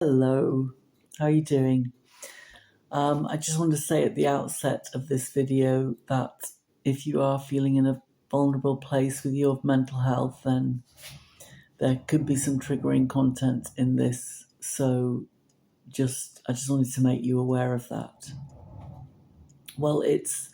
Hello, how are you doing? I just want to say at the outset of this video that if you are feeling in a vulnerable place with your mental health, then there could be some triggering content in this. So I just wanted to make you aware of that. Well, it's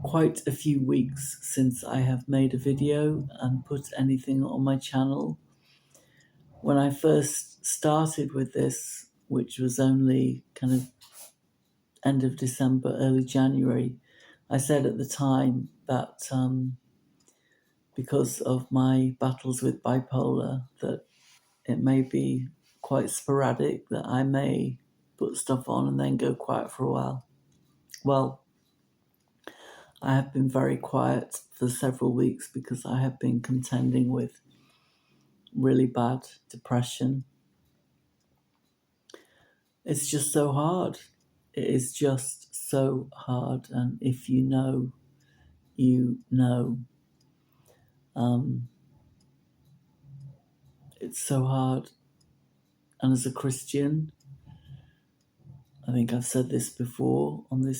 quite a few weeks since I have made a video and put anything on my channel. When I first started with this, which was only kind of end of December, early January, I said at the time that because of my battles with bipolar, that it may be quite sporadic, that I may put stuff on and then go quiet for a while. Well, I have been very quiet for several weeks because I have been contending with really bad depression. It's just so hard. It is just so hard. And if you know, you know. It's so hard. And as a Christian, I think I've said this before on the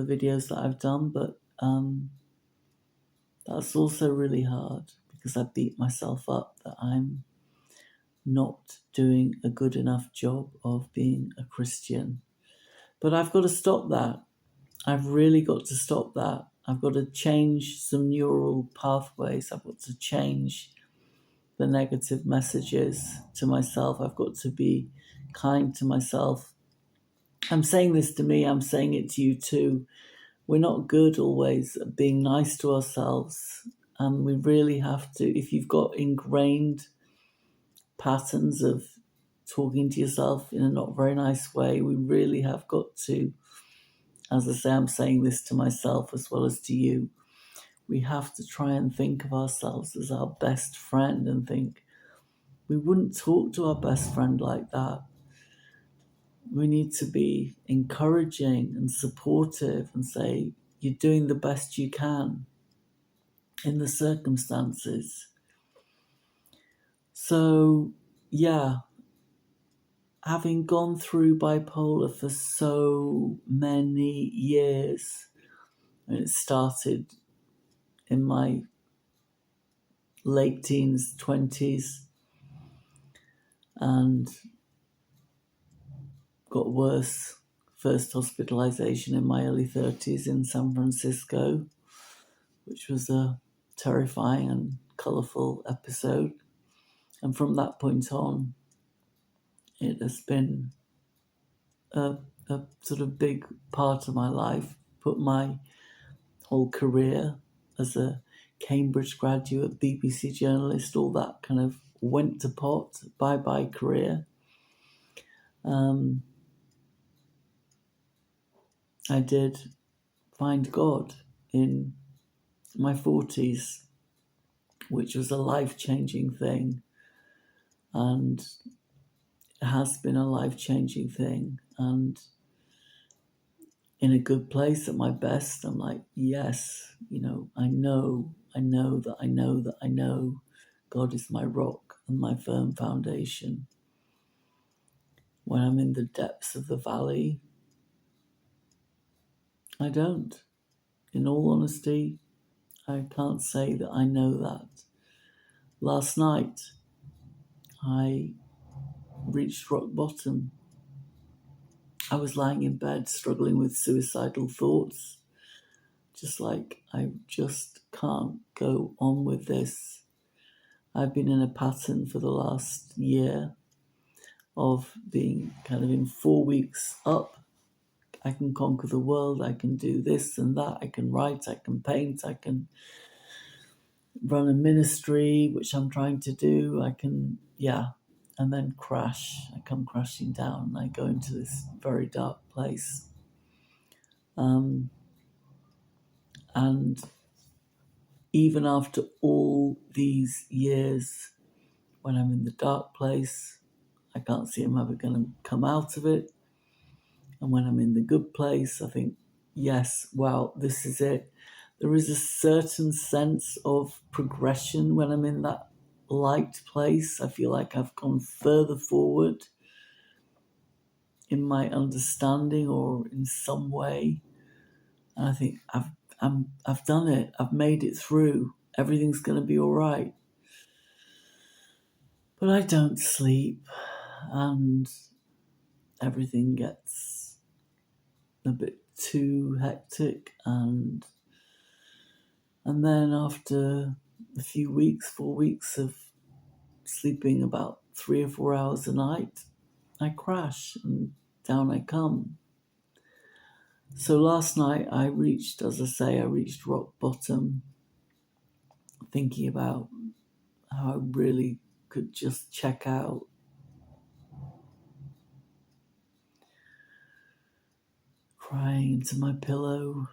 videos that I've done, but that's also really hard because I beat myself up that I'm not doing a good enough job of being a Christian. But I've got to stop that. I've really got to stop that. I've got to change some neural pathways. I've got to change the negative messages to myself. I've got to be kind to myself. I'm saying this to me, I'm saying it to you too. We're not good always at being nice to ourselves. And we really have to, if you've got ingrained patterns of talking to yourself in a not very nice way, we really have got to, as I say, I'm saying this to myself as well as to you, we have to try and think of ourselves as our best friend and think, we wouldn't talk to our best friend like that. We need to be encouraging and supportive and say, you're doing the best you can in the circumstances. So, yeah, having gone through bipolar for so many years, and it started in my late teens, 20s, and got worse. First hospitalization in my early 30s in San Francisco, which was a terrifying and colourful episode. And from that point on, it has been a sort of big part of my life. Put my whole career as a Cambridge graduate, BBC journalist, all that kind of went to pot. Bye-bye career. I did find God in my 40s, which was a life-changing thing. And it has been a life-changing thing. And in a good place at my best, I'm like, yes, I know God is my rock and my firm foundation. When I'm in the depths of the valley, I don't. In all honesty, I can't say that I know that. Last night, I reached rock bottom. I was lying in bed struggling with suicidal thoughts. Just like, I just can't go on with this. I've been in a pattern for the last year of being kind of in 4 weeks up. I can conquer the world, I can do this and that, I can write, I can paint, I can run a ministry, which I'm trying to do, and then crash. I come crashing down, I go into this very dark place. And even after all these years, when I'm in the dark place, I can't see I'm ever going to come out of it. And when I'm in the good place, I think, yes, wow, this is it. There is a certain sense of progression when I'm in that light place. I feel like I've gone further forward. in my understanding or in some way. And I think I've done it. I've made it through. Everything's going to be all right. But I don't sleep, and everything gets a bit too hectic, and then after a few weeks, 4 weeks of sleeping about 3 or 4 hours a night, I crash and down I come. So last night I reached rock bottom, thinking about how I really could just check out. Crying into my pillow,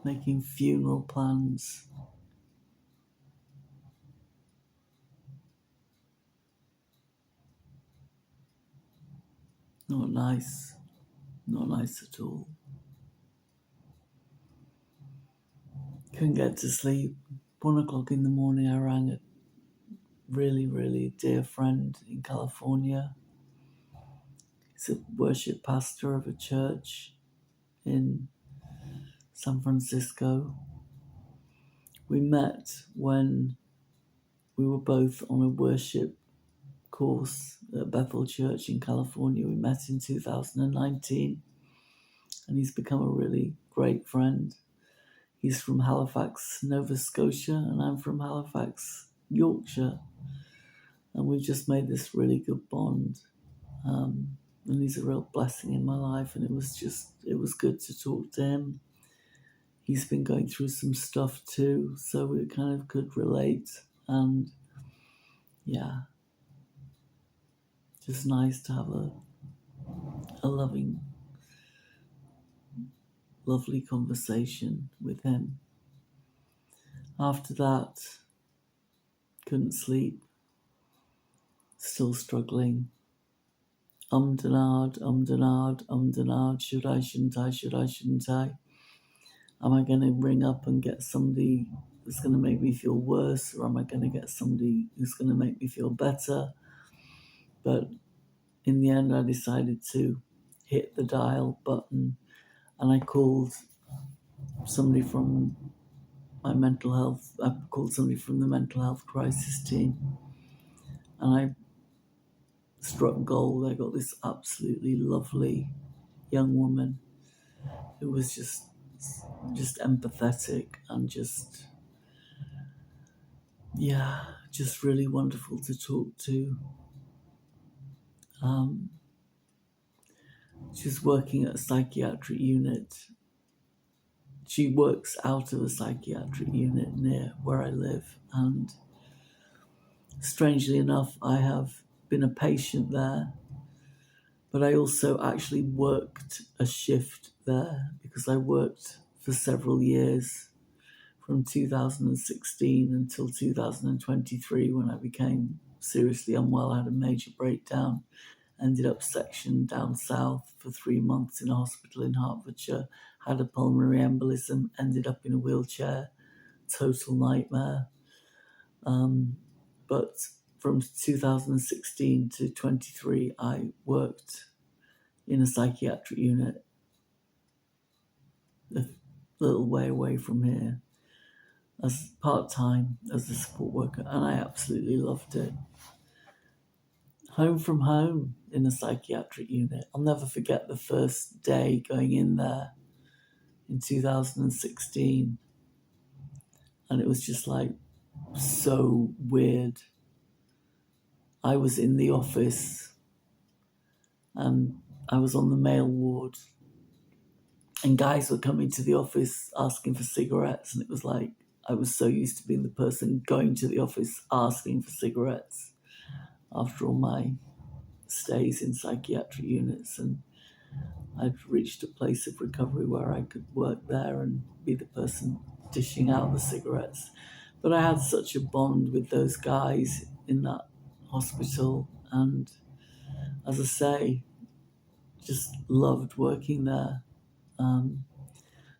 making funeral plans. Not nice. Not nice at all. Couldn't get to sleep. 1 o'clock in the morning, I rang a really, really dear friend in California. He's a worship pastor of a church in San Francisco. We met when we were both on a worship course at Bethel Church in California. We met in 2019, and he's become a really great friend. He's from Halifax, Nova Scotia, and I'm from Halifax, Yorkshire. And we've just made this really good bond. And he's a real blessing in my life, and it was good to talk to him. He's been going through some stuff too, so we kind of could relate. And yeah, just nice to have a loving, lovely conversation with him. After that, couldn't sleep, still struggling. Ummed and ahed, should I, shouldn't I? Am I going to ring up and get somebody that's going to make me feel worse, or am I going to get somebody who's going to make me feel better? But in the end, I decided to hit the dial button, and I called somebody from my mental health. I called somebody from the mental health crisis team, and I struck gold. I got this absolutely lovely young woman who was just empathetic and just really wonderful to talk to. She's working at a psychiatric unit. She works out of a psychiatric unit near where I live, and strangely enough, I have been a patient there, but I also actually worked a shift there because I worked for several years from 2016 until 2023 when I became seriously unwell. I had a major breakdown, ended up sectioned down south for 3 months in a hospital in Hertfordshire, had a pulmonary embolism, ended up in a wheelchair, total nightmare. But from 2016 to 23, I worked in a psychiatric unit a little way away from here as part-time as a support worker, and I absolutely loved it. Home from home in a psychiatric unit. I'll never forget the first day going in there in 2016, and it was just like so weird. I was in the office and I was on the male ward, and guys were coming to the office asking for cigarettes, and it was like I was so used to being the person going to the office asking for cigarettes after all my stays in psychiatric units, and I'd reached a place of recovery where I could work there and be the person dishing out the cigarettes. But I had such a bond with those guys in that hospital, and as I say, just loved working there.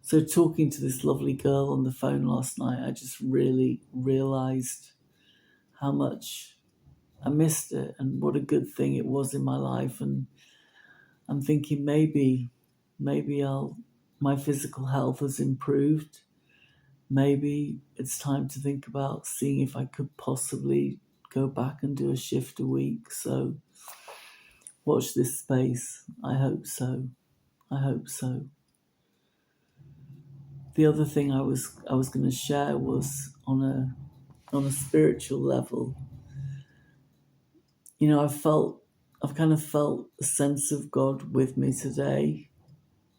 So talking to this lovely girl on the phone last night, I just really realised how much I missed it, and what a good thing it was in my life. And I'm thinking maybe my physical health has improved. Maybe it's time to think about seeing if I could possibly go back and do a shift a week. So watch this space. I hope so. I hope so. The other thing I was going to share was on a spiritual level. You know, I've kind of felt a sense of God with me today,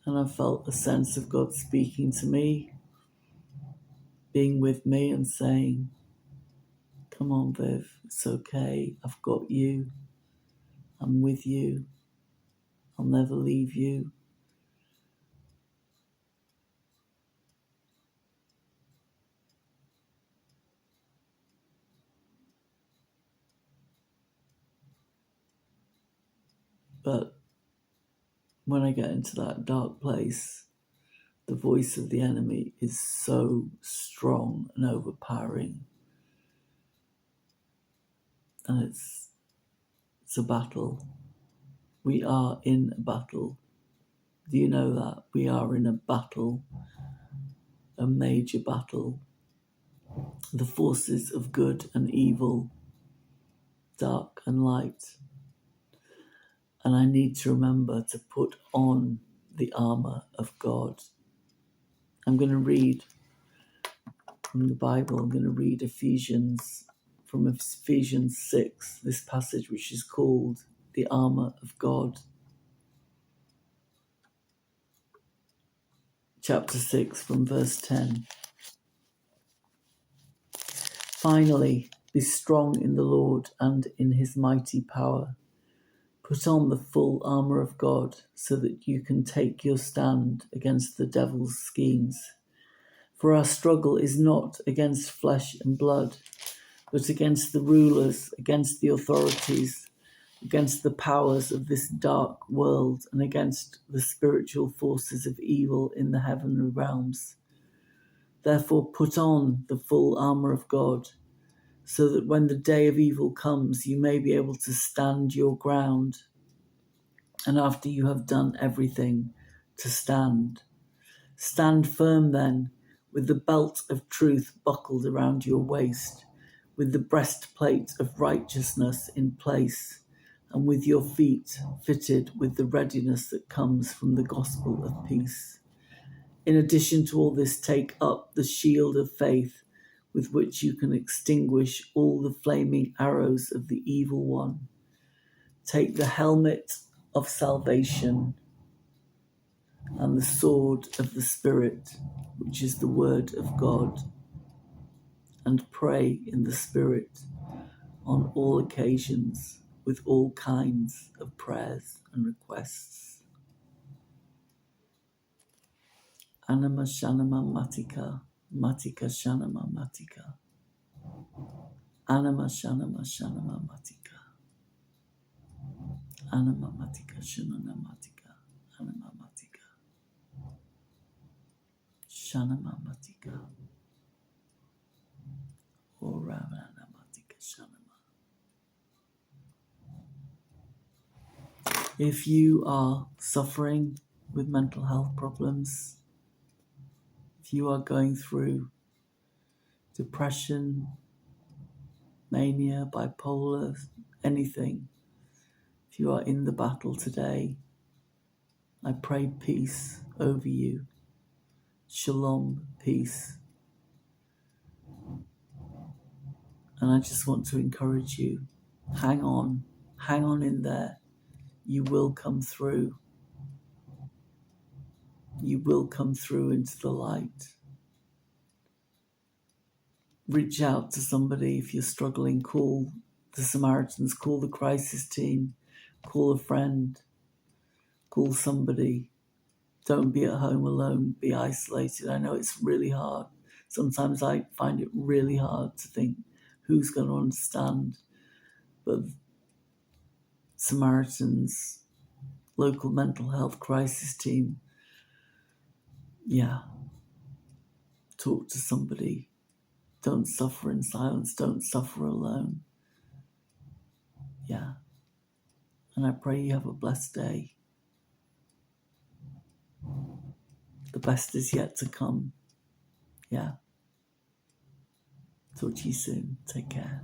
and I've felt a sense of God speaking to me, being with me and saying, "Come on, Viv, it's okay. I've got you. I'm with you. I'll never leave you." But when I get into that dark place, the voice of the enemy is so strong and overpowering. And it's a battle. We are in a battle. Do you know that? We are in a battle, a major battle. The forces of good and evil, dark and light. And I need to remember to put on the armour of God. I'm going to read from the Bible. I'm going to read from Ephesians 6, this passage which is called the armour of God. Chapter 6 from verse 10. Finally, be strong in the Lord and in his mighty power. Put on the full armour of God so that you can take your stand against the devil's schemes. For our struggle is not against flesh and blood, but against the rulers, against the authorities, against the powers of this dark world, and against the spiritual forces of evil in the heavenly realms. Therefore put on the full armour of God, so that when the day of evil comes, you may be able to stand your ground. And after you have done everything, to stand. Stand firm then, with the belt of truth buckled around your waist, with the breastplate of righteousness in place, and with your feet fitted with the readiness that comes from the gospel of peace. In addition to all this, take up the shield of faith, with which you can extinguish all the flaming arrows of the evil one. Take the helmet of salvation and the sword of the Spirit, which is the word of God, and pray in the Spirit on all occasions with all kinds of prayers and requests. Anama Shanama Matika, Matika Shanama Matika. Anama Shanama Shanama Matika. Anama Matika Shanana Matika. Anama Matika. Shanama Matika. Oravana Matika Shanama. If you are suffering with mental health problems, if you are going through depression, mania, bipolar, anything, if you are in the battle today, I pray peace over you. Shalom, peace. And I just want to encourage you, hang on in there. You will come through. You will come through into the light. Reach out to somebody if you're struggling. Call the Samaritans, call the crisis team, call a friend, call somebody. Don't be at home alone, be isolated. I know it's really hard. Sometimes I find it really hard to think who's going to understand. But Samaritans, local mental health crisis team, talk to somebody. Don't suffer in silence, don't suffer alone. Yeah. And I pray you have a blessed day. The best is yet to come. Yeah. Talk to you soon. Take care.